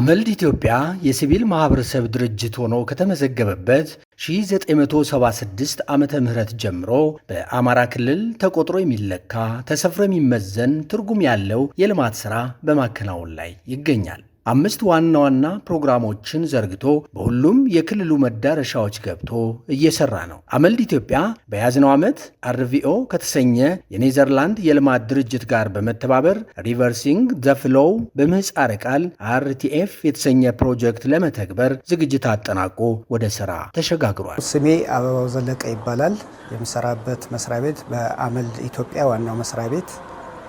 አመልድ ኢትዮጵያ የሲቪል ማህበረሰብ ድርጅት ሆኖ ከተመዘገበበት 1976 ዓመተ ምህረት ጀምሮ በአማራ ክልል ተቆጥሮ የሚለካ ተሰፍሮ የሚመዘን ትርጉም ያለው የልማት ሥራ በማከናወን ላይ ይገኛል። 5 ዋና ዋና ፕሮግራሞችን ዘርግቶ በሁሉም የክልሉ መዳረሻዎች ገብቶ እየሰራ ነው። አመልድ ኢትዮጵያ በያዝነው ዓመት አርቪኦ ከተሰኘ የኔዘርላንድ የልማት ድርጅት ጋር በመተባበር ሪቨርሲንግ ዘ ፍሎው በምህጻረ ቃል አርቲኤፍ የተሰኘ ፕሮጀክት ለመተግበር ዝግጅት አጠናቆ ወደ ስራ ተሸጋግሯል። ስሜ አበባው ዘለቀ ይባላል። የምሰራበት መስሪያ ቤት በአመልድ ኢትዮጵያ ዋናው መስሪያ ቤት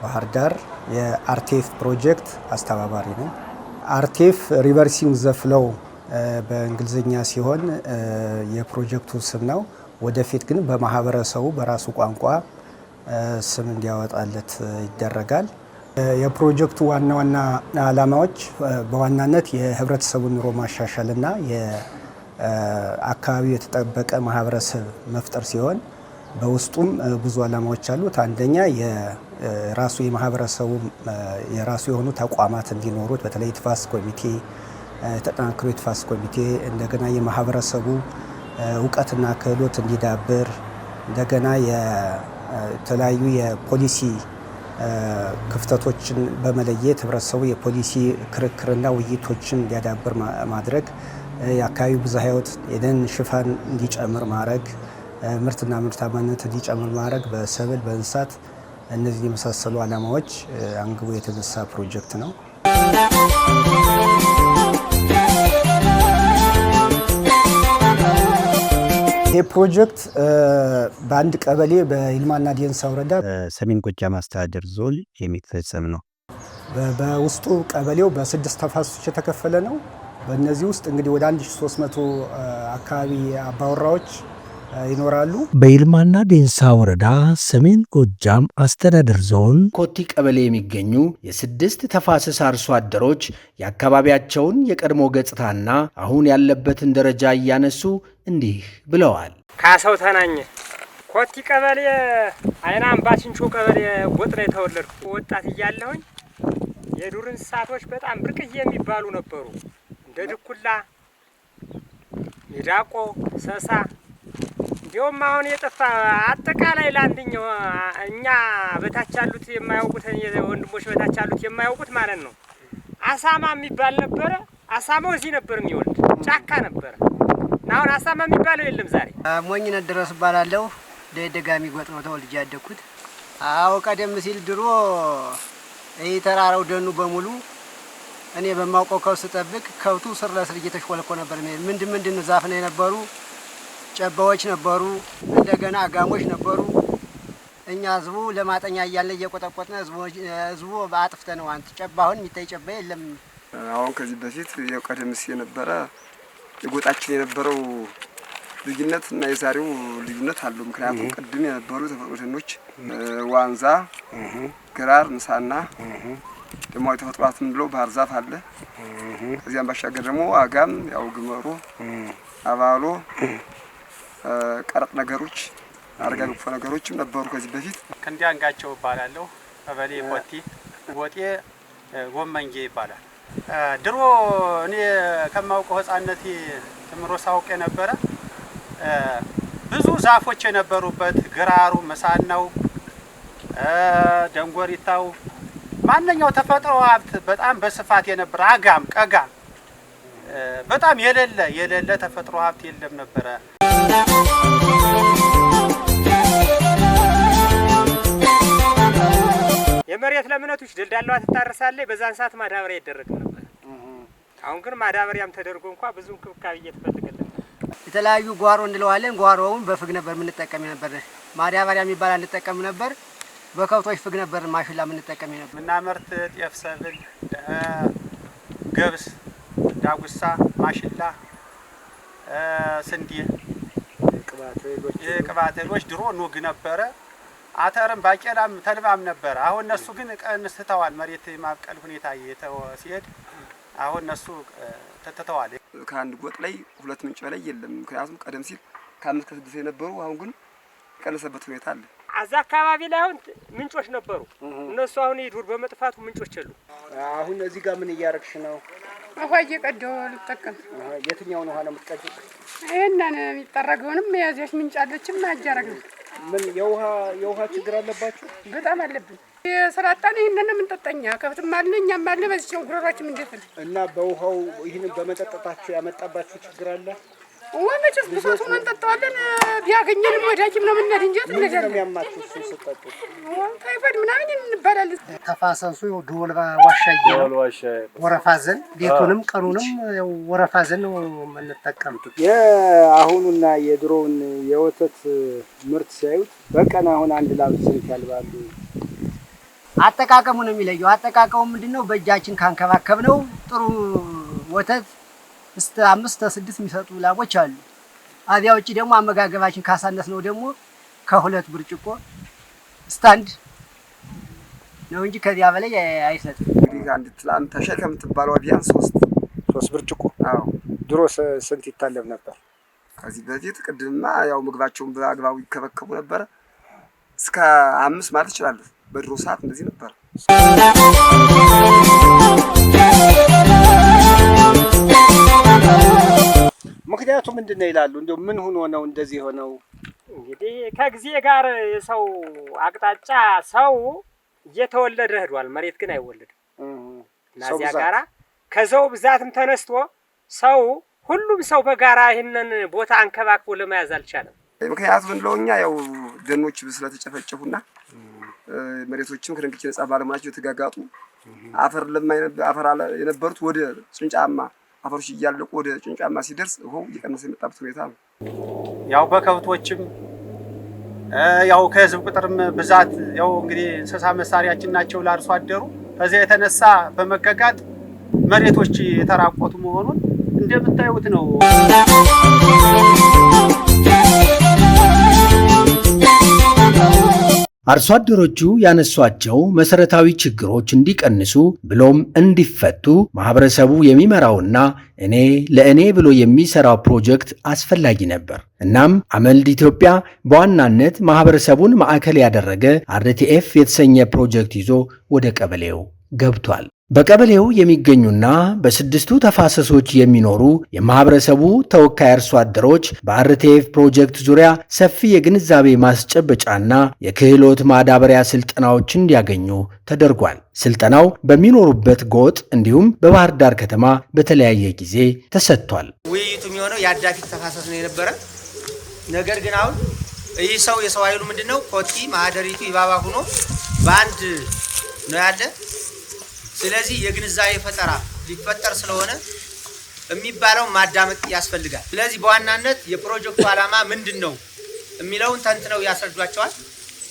ባህር ዳር የአርቲኤፍ ፕሮጀክት አስተባባሪ ነው። አርቲኤፍ ሪቨርሲንግ ዘ ፍሎው በእንግሊዝኛ ሲሆን የፕሮጀክቱ ስም ነው። ወደፊት ግን በማህበረሰቡ በራሱ ቋንቋ ስም እንዲያወጣለት ይደረጋል። የፕሮጀክቱ ዋና ዋና ዓላማዎች በዋናነት የህብረተሰቡን ኑሮ ማሻሻልና የአካባቢው የተጠበቀ ማህበረሰብ መፍጠር ሲሆን በውስጡም ብዙ ዓላማዎች አሉት። አንደኛ የራሱ የማህበረሰቡ የራሱ የሆኑ ተቋማት እንዲኖሩት በተለይ የተፋሰስ ኮሚቴ ተጠናክሮ የተፋሰስ ኮሚቴ እንደገና የማህበረሰቡ እውቀትና ክህሎት እንዲዳብር እንደገና የተለያዩ የፖሊሲ ክፍተቶችን በመለየት ህብረተሰቡ የፖሊሲ ክርክርና ውይይቶችን እንዲያዳብር ማድረግ የአካባቢው ብዝሃ ሕይወት የደን ሽፋን እንዲጨምር ማድረግ ምርትና ምርታማነት እንዲጨምር ማድረግ በሰብል በእንስሳት እነዚህ የመሳሰሉ ዓላማዎች አንግቦ የተነሳ ፕሮጀክት ነው። ይህ ፕሮጀክት በአንድ ቀበሌ በይልማና ዴንሳ ወረዳ ሰሜን ጎጃም አስተዳደር ዞን የሚፈጸም ነው። በውስጡ ቀበሌው በ6 ተፋሰሶች የተከፈለ ነው። በእነዚህ ውስጥ እንግዲህ ወደ 1300 አካባቢ አባወራዎች ይኖራሉ። በይልማና ዴንሳ ወረዳ ሰሜን ጎጃም አስተዳደር ዞን ኮቲ ቀበሌ የሚገኙ የ6 ተፋሰስ አርሶ አደሮች የአካባቢያቸውን የቀድሞ ገጽታና አሁን ያለበትን ደረጃ እያነሱ እንዲህ ብለዋል። ካሰው ተናኘ ኮቲ ቀበሌ አይና አምባ ችንቾ ቀበሌ ጎጥ ላይ ተወለድኩ። ወጣት እያለሁኝ የዱር እንስሳቶች በጣም ብርቅዬ የሚባሉ ነበሩ። እንደ ድኩላ፣ ሚዳቆ፣ ሰሳ እንዲሁም አሁን የጠፋ አጠቃላይ ለአንደኛው እኛ በታች ያሉት የማያውቁት ወንድሞች በታች ያሉት የማያውቁት ማለት ነው። አሳማ የሚባል ነበረ። አሳማው እዚህ ነበር የሚወልድ ጫካ ነበረ። አሁን አሳማ የሚባለው የለም ዛሬ። ሞኝነት ድረስ እባላለሁ። ደጋሚ ጎጥ ነው ተወልጄ ያደኩት። አዎ ቀደም ሲል ድሮ ይሄ ተራራው ደኑ በሙሉ እኔ በማውቀው ከብት ስጠብቅ ከብቱ ስር ለስር እየተሽኮለኮ ነበር። ምንድን ዛፍ ነው የነበሩ ጨባዎች ነበሩ፣ እንደገና አጋሞች ነበሩ። እኛ ህዝቡ ለማጠኛ እያለ እየቆጠቆጥነ ህዝቡ በአጥፍተ ነው አንተ ጨባውን የሚታይ ጨባ የለም። አሁን ከዚህ በፊት የቀደም ሲል የነበረ የጎጣችን የነበረው ልዩነት እና የዛሬው ልዩነት አለው። ምክንያቱም ቀድም የነበሩ ተፈጥሮ ደኖች ዋንዛ፣ ግራር፣ ምሳና ደግሞ የተፈጥሯት ምን ብለው ባህር ዛፍ አለ። ከዚያም ባሻገር ደግሞ አጋም ያው ግመሩ፣ አባሎ ቀረጥ ነገሮች አርጋግፎ ነገሮችም ነበሩ ከዚህ በፊት። ክንዲያንጋቸው ይባላለሁ። ቀበሌ ኮቲ ጎጤ ጎመንጌ ይባላል። ድሮ እኔ ከማውቀው ህፃነቴ ተምሮ ሳውቅ የነበረ ብዙ ዛፎች የነበሩበት ግራሩ፣ መሳናው፣ ደንጎሪታው ማንኛው ተፈጥሮ ሀብት በጣም በስፋት የነበረ አጋም፣ ቀጋ በጣም የሌለ ተፈጥሮ ሀብት የለም ነበረ። የመሬት ለምነቶች ድልዳሏ ትታረሳለች። በዛን ሰዓት ማዳበሪያ ይደረግ ነበር። አሁን ግን ማዳበሪያም ተደርጎ እንኳን ብዙ እንክብካቤ እየተፈለገለት የተለያዩ ጓሮ እንለዋለን። ጓሮውን በፍግ ነበር የምንጠቀም ነበር። ማዳበሪያ የሚባል አንጠቀም ነበር። በከብቶች ፍግ ነበር ማሽላ የምንጠቀም ነበር። ምናመርት ጤፍ፣ ሰብል፣ ገብስ፣ ዳጉሳ፣ ማሽላ፣ ስንዴ፣ የቅባት እህሎች ድሮ ኑግ ነበረ። አተርም ባቄላም ተልባም ነበረ። አሁን እነሱ ግን ቀንስተዋል። መሬት ማብቀል ሁኔታ ሲሄድ አሁን እነሱ ተተተዋል። ከአንድ ጎጥ ላይ 2 ምንጭ በላይ የለም። ምክንያቱም ቀደም ሲል ከ5 ከ6 የነበሩ አሁን ግን ቀነሰበት ሁኔታ አለ። አዛ አካባቢ ላይ አሁን ምንጮች ነበሩ። እነሱ አሁን ይዱር በመጥፋቱ ምንጮች የሉ። አሁን እዚህ ጋር ምን እያረክሽ ነው? ውሃ እየቀዳሁ ልጠቀም። የትኛውን ውሃ ነው የምትቀጂው? ይሄንን የሚጠረገውንም የያዘች ምንጭ አለችም ማጃረግ ነው። ምን የውሃ ችግር አለባችሁ? በጣም አለብን። የስራጣን ይሄንን የምንጠጣኛ ከብትም አለ እኛም አለ። በዚህ ነው ጉሮሯችን እንዴት ነው እና በውሃው ይሄንን በመጠጣታችሁ ያመጣባችሁ ችግር አለ? ወመጭስ ብሶቱ ነው እንጠጣዋለን። ቢያገኘንም ወዳጅም ነው የምንሄድ እንጂ ምንድን ነው የሚያማችሁ እሱን ስትጠጡ? ታይፎይድ ምናምን እንባላለን። ተፋሰሱ ዶልባ ዋሻዬ ነው። ወረፋዘን ሌቱንም ቀኑንም ወረፋዘን ነው የምንጠቀምት። የአሁኑና የድሮውን የወተት ምርት ሲያዩት በቀን አሁን አንድ ላም ስንት ያልባሉ? አጠቃቀሙ ነው የሚለየው። አጠቃቀሙ ምንድነው? በእጃችን ካንከባከብነው ጥሩ ወተት እስከ 5 እስከ 6 የሚሰጡ ላሞች አሉ። አዚያ ውጪ ደግሞ አመጋገባችን ካሳነስነው ደግሞ ከ2 ብርጭቆ እስከ 1 ነው እንጂ ከዚያ በላይ አይሰጥም። እንግዲህ አንድ ትላም ተሸከም ትባለው ቢያንስ 3 ብርጭቆ። አዎ ድሮ ስንት ይታለብ ነበር? ከዚህ በፊት ቅድምማ ያው ምግባቸውን በአግባቡ ይከበከቡ ነበር። እስከ 5 ማለት ይችላል። በድሮ ሰዓት እንደዚህ ነበር። ምክንያቱ ምንድነው ይላሉ? እንደው ምን ሆኖ ነው እንደዚህ ሆነው? እንግዲህ ከጊዜ ጋር የሰው አቅጣጫ ሰው እየተወለደ ሄዷል። መሬት ግን አይወለድም። ናዚያ ጋራ ከሰው ብዛትም ተነስቶ ሰው ሁሉም ሰው በጋራ ይሄንን ቦታ አንከባክቦ ለመያዝ አልቻለም። ምክንያቱ ምንድነው? እኛ ያው ደኖች ስለተጨፈጨፉና መሬቶችም ከድንጋይ ነጻ ባለመሆናቸው የተጋጋጡ አፈር የነበሩት ወደ ጭንጫማ አፈሮች እያለቁ ወደ ጭንጫማ ሲደርስ ውሃው እየቀነሰ የመጣበት ሁኔታ ነው። ያው በከብቶችም ያው ከህዝብ ቁጥርም ብዛት ያው እንግዲህ እንስሳ መሳሪያችን ናቸው ለአርሶ አደሩ። ከዚያ የተነሳ በመጋጋጥ መሬቶች የተራቆቱ መሆኑን እንደምታዩት ነው። አርሶ አደሮቹ ያነሷቸው መሰረታዊ ችግሮች እንዲቀንሱ ብሎም እንዲፈቱ ማህበረሰቡ የሚመራውና ለእኔ ብሎ የሚሰራው ፕሮጀክት አስፈላጊ ነበር። እናም አመልድ ኢትዮጵያ በዋናነት ማህበረሰቡን ማዕከል ያደረገ አርቲኤፍ የተሰኘ ፕሮጀክት ይዞ ወደ ቀበሌው ገብቷል። በቀበሌው የሚገኙና በስድስቱ ተፋሰሶች የሚኖሩ የማህበረሰቡ ተወካይ አርሶ አደሮች በአርቲኤፍ ፕሮጀክት ዙሪያ ሰፊ የግንዛቤ ማስጨበጫና የክህሎት ማዳበሪያ ስልጠናዎች እንዲያገኙ ተደርጓል። ስልጠናው በሚኖሩበት ጎጥ እንዲሁም በባህር ዳር ከተማ በተለያየ ጊዜ ተሰጥቷል። ውይይቱ የሚሆነው የአዳፊት ተፋሰስ ነው የነበረ። ነገር ግን አሁን ይህ ሰው የሰው ኃይሉ ምንድነው ኮቲ ማህደሪቱ ይባባ ሆኖ በአንድ ነው ያለ። ስለዚህ የግንዛቤ ፈጠራ ሊፈጠር ስለሆነ የሚባለው ማዳመጥ ያስፈልጋል። ስለዚህ በዋናነት የፕሮጀክቱ ዓላማ ምንድነው የሚለውን ተንትነው ያስረዷቸዋል።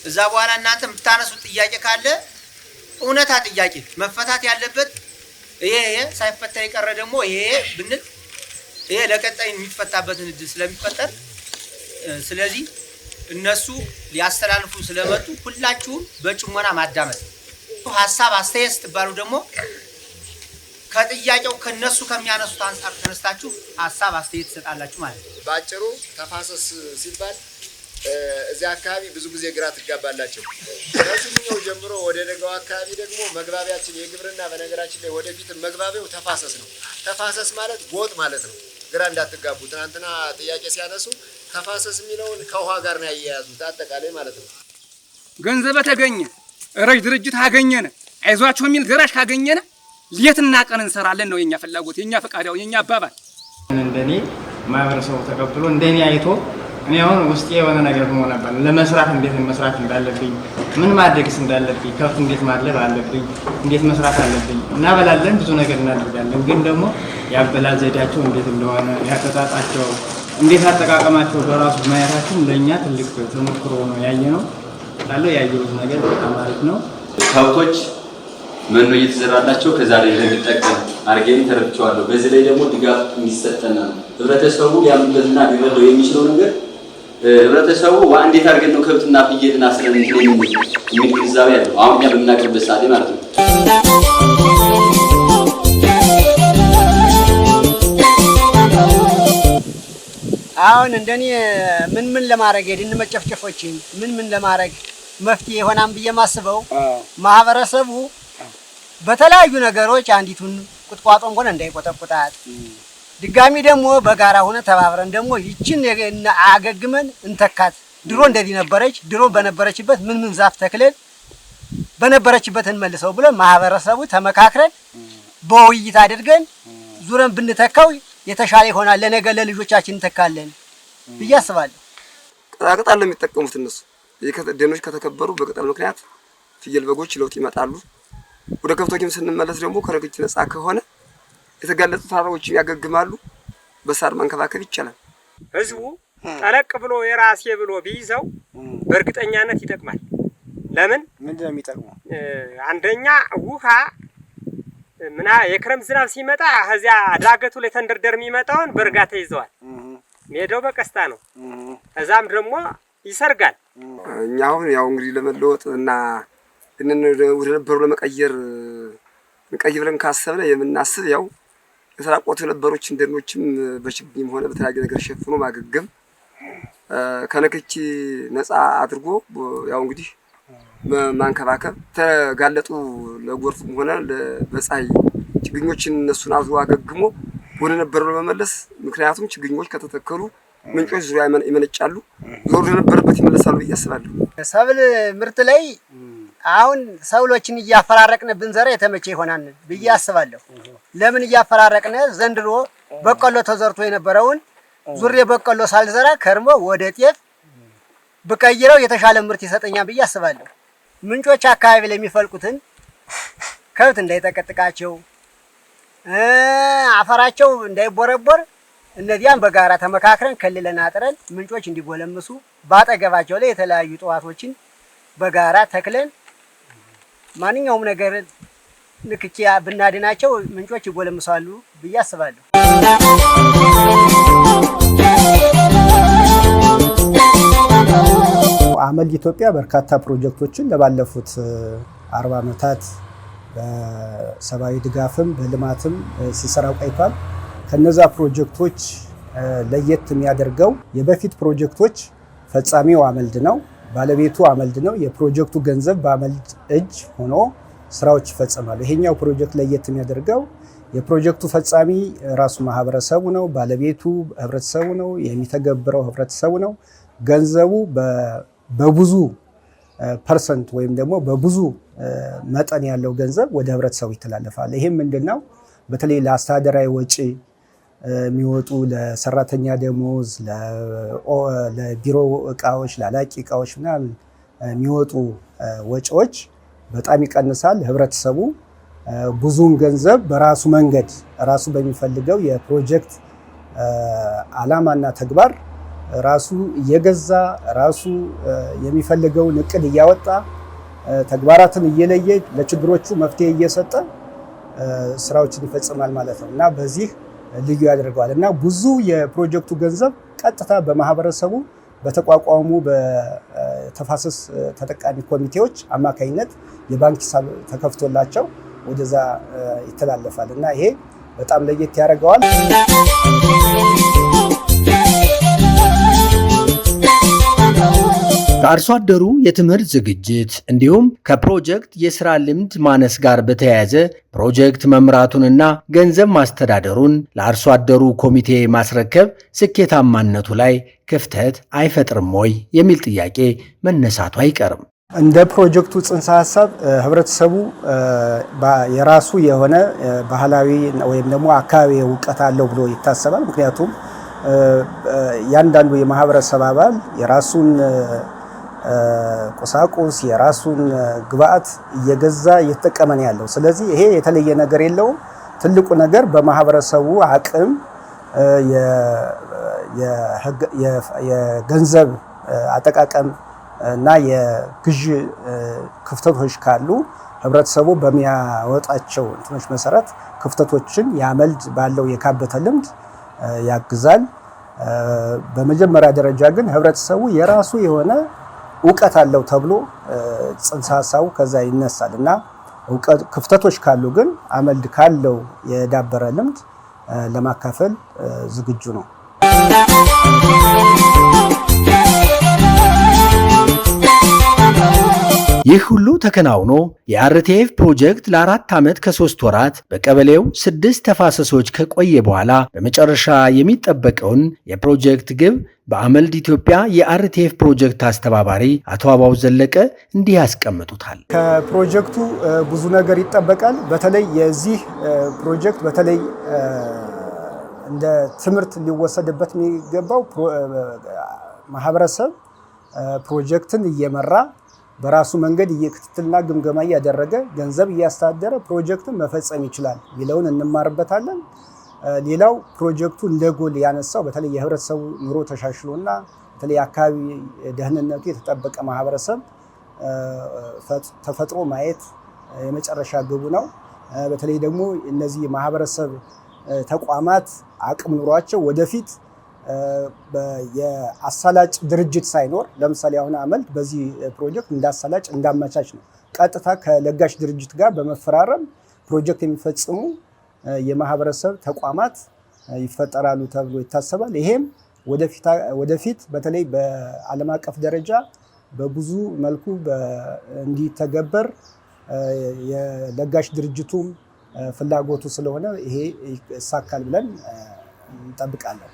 እዛ በኋላ እናንተ የምታነሱት ጥያቄ ካለ እውነታ ጥያቄ መፈታት ያለበት ይሄ ሳይፈታ የቀረ ደግሞ ይሄ ብንል ይሄ ለቀጣይ የሚፈታበትን እድል ስለሚፈጠር ስለዚህ እነሱ ሊያስተላልፉ ስለመጡ ሁላችሁም በጭሞና ማዳመጥ ሀሳብ አስተያየት ስትባሉ ደግሞ ከጥያቄው ከነሱ ከሚያነሱት አንፃር ተነስታችሁ ሀሳብ አስተያየት ትሰጣላችሁ ማለት ነው። ባጭሩ ተፋሰስ ሲባል እዚህ አካባቢ ብዙ ጊዜ ግራ ትጋባላችሁ። ከዚህኛው ጀምሮ ወደ ደጋው አካባቢ ደግሞ መግባቢያችን የግብርና በነገራችን ላይ ወደፊት መግባቢያው ተፋሰስ ነው። ተፋሰስ ማለት ጎጥ ማለት ነው። ግራ እንዳትጋቡ። ትናንትና ጥያቄ ሲያነሱ ተፋሰስ የሚለውን ከውሃ ጋር ነው ያያያዙት አጠቃላይ ማለት ነው። ገንዘብ ተገኘ ረጅ ድርጅት አገኘነ አይዟችሁ የሚል ገራሽ ካገኘነ ሌትና ቀን እንሰራለን ነው የኛ ፍላጎት፣ የኛ ፈቃዳው፣ የኛ አባባል። እንደኔ ማህበረሰቡ ተቀብሎ እንደኔ አይቶ እኔ አሁን ውስጤ የሆነ ነገር ሆኖ ነበር። ለመስራት እንዴት መስራት እንዳለብኝ፣ ምን ማድረግስ እንዳለብኝ፣ ከብት እንዴት ማድለብ አለብኝ፣ እንዴት መስራት አለብኝ። እናበላለን፣ ብዙ ነገር እናደርጋለን። ግን ደግሞ ያበላል ዘዴያቸው እንዴት እንደሆነ ያቀጣጣቸው እንዴት አጠቃቀማቸው በራሱ ማየታችን ለኛ ትልቅ ተሞክሮ ነው ያየነው። ታለው ያየሁት ነገር በጣም አሪፍ ነው። ከብቶች መኖ እየተዘራላቸው ከዛሬ እንደሚጠቀም አርጌን ተረድቻለሁ። በዚህ ላይ ደግሞ ድጋፍ እንዲሰጠና ህብረተሰቡ ሊያምንበትና ሊረዳው የሚችለው ነገር ህብረተሰቡ እንዴት አድርገን ነው ከብትና ፍየልና አስረን የሚል ግንዛቤ ያለው አሁን ያ በምናቀርብበት ሰዓት ማለት ነው። አሁን እንደኔ ምን ለማድረግ የድን መጨፍጨፎችን ምን ለማድረግ መፍትሄ ይሆናል ብዬ ማስበው ማህበረሰቡ በተለያዩ ነገሮች አንዲቱን ቁጥቋጦም ሆነ እንዳይቆጠቁጣት ድጋሚ ደግሞ በጋራ ሆነ ተባብረን ደግሞ ይችን አገግመን እንተካት። ድሮ እንደዚህ ነበረች፣ ድሮ በነበረችበት ምን ዛፍ ተክለን በነበረችበት እንመልሰው ብለን ማህበረሰቡ ተመካክረን በውይይት አድርገን ዙረን ብንተካው የተሻለ ይሆናል። ለነገ ለልጆቻችን እንተካለን ብዬ አስባለሁ። ቅጠል ለሚጠቀሙት እነሱ ደኖች ከተከበሩ በቅጠል ምክንያት ፍየል፣ በጎች ለውጥ ይመጣሉ። ወደ ከብቶችም ስንመለስ ደግሞ ከረግጭ ነፃ ከሆነ የተጋለጡ ተራራዎችን ያገግማሉ። በሳር መንከባከብ ይቻላል። ህዝቡ ጠለቅ ብሎ የራሴ ብሎ ቢይዘው በእርግጠኛነት ይጠቅማል። ለምን ምንድነው የሚጠቅመው? አንደኛ ውሃ የክረምት ዝናብ ሲመጣ ከዚያ ዳገቱ ላይ ተንደርደር የሚመጣውን በእርጋታ ይዘዋል። ሜዳው በቀስታ ነው። እዛም ደግሞ ይሰርጋል። እኛ አሁን ያው እንግዲህ ለመለወጥ እና ወደ ነበሩ ለመቀየር እንቀይ ብለን ካሰብነ የምናስብ ያው የተራቆቱ የነበሮችን ደኖችም በችግኝም ሆነ በተለያየ ነገር ሸፍኖ ማገገም ከነክኪ ነፃ አድርጎ ያው እንግዲህ ማንከባከብ ተጋለጡ ለጎርፍም ሆነ ለበፀሐይ ችግኞችን እነሱን አዝሮ አገግሞ ወደ ነበረው ለመመለስ። ምክንያቱም ችግኞች ከተተከሉ ምንጮች ዙሪያ ይመነጫሉ፣ ወደ ነበረበት ይመለሳሉ ብዬ አስባለሁ። ሰብል ምርት ላይ አሁን ሰብሎችን እያፈራረቅን ብንዘራ የተመቸ ይሆናል ብዬ አስባለሁ። ለምን እያፈራረቅን ዘንድሮ በቆሎ ተዘርቶ የነበረውን ዙሬ በቆሎ ሳልዘራ ከርሞ ወደ ጤፍ ብቀይረው የተሻለ ምርት ይሰጠኛል ብዬ አስባለሁ። ምንጮች አካባቢ ላይ የሚፈልቁትን ከብት እንዳይጠቀጥቃቸው አፈራቸው እንዳይቦረቦር እነዚያን በጋራ ተመካክረን ከልለን አጥረን ምንጮች እንዲጎለምሱ ባጠገባቸው ላይ የተለያዩ እጽዋቶችን በጋራ ተክለን ማንኛውም ነገር ንክኪ ብናድናቸው ምንጮች ይጎለምሳሉ ብዬ አስባለሁ። አመልድ ኢትዮጵያ በርካታ ፕሮጀክቶችን ለባለፉት 40 ዓመታት በሰብአዊ ድጋፍም በልማትም ሲሰራ ቆይቷል። ከነዛ ፕሮጀክቶች ለየት የሚያደርገው የበፊት ፕሮጀክቶች ፈጻሚው አመልድ ነው፣ ባለቤቱ አመልድ ነው። የፕሮጀክቱ ገንዘብ በአመልድ እጅ ሆኖ ስራዎች ይፈጸማሉ። ይሄኛው ፕሮጀክት ለየት የሚያደርገው የፕሮጀክቱ ፈጻሚ ራሱ ማህበረሰቡ ነው፣ ባለቤቱ ህብረተሰቡ ነው፣ የሚተገብረው ህብረተሰቡ ነው። ገንዘቡ በብዙ ፐርሰንት ወይም ደግሞ በብዙ መጠን ያለው ገንዘብ ወደ ህብረተሰቡ ይተላለፋል። ይሄም ምንድነው? በተለይ ለአስተዳደራዊ ወጪ የሚወጡ ለሰራተኛ ደሞዝ፣ ለቢሮ እቃዎች፣ ለላቂ እቃዎች ምናምን የሚወጡ ወጪዎች በጣም ይቀንሳል። ህብረተሰቡ ብዙውን ገንዘብ በራሱ መንገድ ራሱ በሚፈልገው የፕሮጀክት ዓላማና ተግባር ራሱ እየገዛ ራሱ የሚፈልገውን እቅድ እያወጣ ተግባራትን እየለየ ለችግሮቹ መፍትሄ እየሰጠ ስራዎችን ይፈጽማል ማለት ነው እና በዚህ ልዩ ያደርገዋል እና ብዙ የፕሮጀክቱ ገንዘብ ቀጥታ በማህበረሰቡ በተቋቋሙ በተፋሰስ ተጠቃሚ ኮሚቴዎች አማካኝነት የባንክ ሂሳብ ተከፍቶላቸው ወደዛ ይተላለፋል እና ይሄ በጣም ለየት ያደርገዋል። ከአርሶ አደሩ የትምህርት ዝግጅት እንዲሁም ከፕሮጀክት የሥራ ልምድ ማነስ ጋር በተያያዘ ፕሮጀክት መምራቱንና ገንዘብ ማስተዳደሩን ለአርሶ አደሩ ኮሚቴ ማስረከብ ስኬታማነቱ ላይ ክፍተት አይፈጥርም ወይ የሚል ጥያቄ መነሳቱ አይቀርም። እንደ ፕሮጀክቱ ጽንሰ ሐሳብ ህብረተሰቡ የራሱ የሆነ ባህላዊ ወይም ደግሞ አካባቢ እውቀት አለው ብሎ ይታሰባል። ምክንያቱም ያንዳንዱ የማህበረሰብ አባል የራሱን ቁሳቁስ የራሱን ግብአት እየገዛ እየተጠቀመ ነው ያለው። ስለዚህ ይሄ የተለየ ነገር የለውም። ትልቁ ነገር በማህበረሰቡ አቅም የገንዘብ አጠቃቀም እና የግዥ ክፍተቶች ካሉ ህብረተሰቡ በሚያወጣቸው እንትኖች መሰረት ክፍተቶችን ያመልድ ባለው የካበተ ልምድ ያግዛል። በመጀመሪያ ደረጃ ግን ህብረተሰቡ የራሱ የሆነ እውቀት አለው ተብሎ ጽንሰ ሐሳቡ ከዛ ይነሳል እና ክፍተቶች ካሉ ግን አመልድ ካለው የዳበረ ልምድ ለማካፈል ዝግጁ ነው። ይህ ሁሉ ተከናውኖ የአርቲኤፍ ፕሮጀክት ለ4 ዓመት ከ3 ወራት በቀበሌው 6 ተፋሰሶች ከቆየ በኋላ በመጨረሻ የሚጠበቀውን የፕሮጀክት ግብ በአመልድ ኢትዮጵያ የአርቲኤፍ ፕሮጀክት አስተባባሪ አቶ አባው ዘለቀ እንዲህ ያስቀምጡታል። ከፕሮጀክቱ ብዙ ነገር ይጠበቃል። በተለይ የዚህ ፕሮጀክት በተለይ እንደ ትምህርት ሊወሰድበት የሚገባው ማህበረሰብ ፕሮጀክትን እየመራ በራሱ መንገድ እየክትትልና ግምገማ እያደረገ ገንዘብ እያስተዳደረ ፕሮጀክትን መፈጸም ይችላል የሚለውን እንማርበታለን። ሌላው ፕሮጀክቱ እንደ ጎል ያነሳው በተለይ የህብረተሰቡ ኑሮ ተሻሽሎና በተለይ አካባቢ ደህንነቱ የተጠበቀ ማህበረሰብ ተፈጥሮ ማየት የመጨረሻ ግቡ ነው። በተለይ ደግሞ እነዚህ ማህበረሰብ ተቋማት አቅም ኑሯቸው ወደፊት የአሳላጭ ድርጅት ሳይኖር ለምሳሌ አሁን አመልድ በዚህ ፕሮጀክት እንዳሳላጭ እንዳመቻች ነው። ቀጥታ ከለጋሽ ድርጅት ጋር በመፈራረም ፕሮጀክት የሚፈጽሙ የማህበረሰብ ተቋማት ይፈጠራሉ ተብሎ ይታሰባል። ይሄም ወደፊት በተለይ በዓለም አቀፍ ደረጃ በብዙ መልኩ እንዲተገበር የለጋሽ ድርጅቱም ፍላጎቱ ስለሆነ ይሄ ይሳካል ብለን እንጠብቃለን።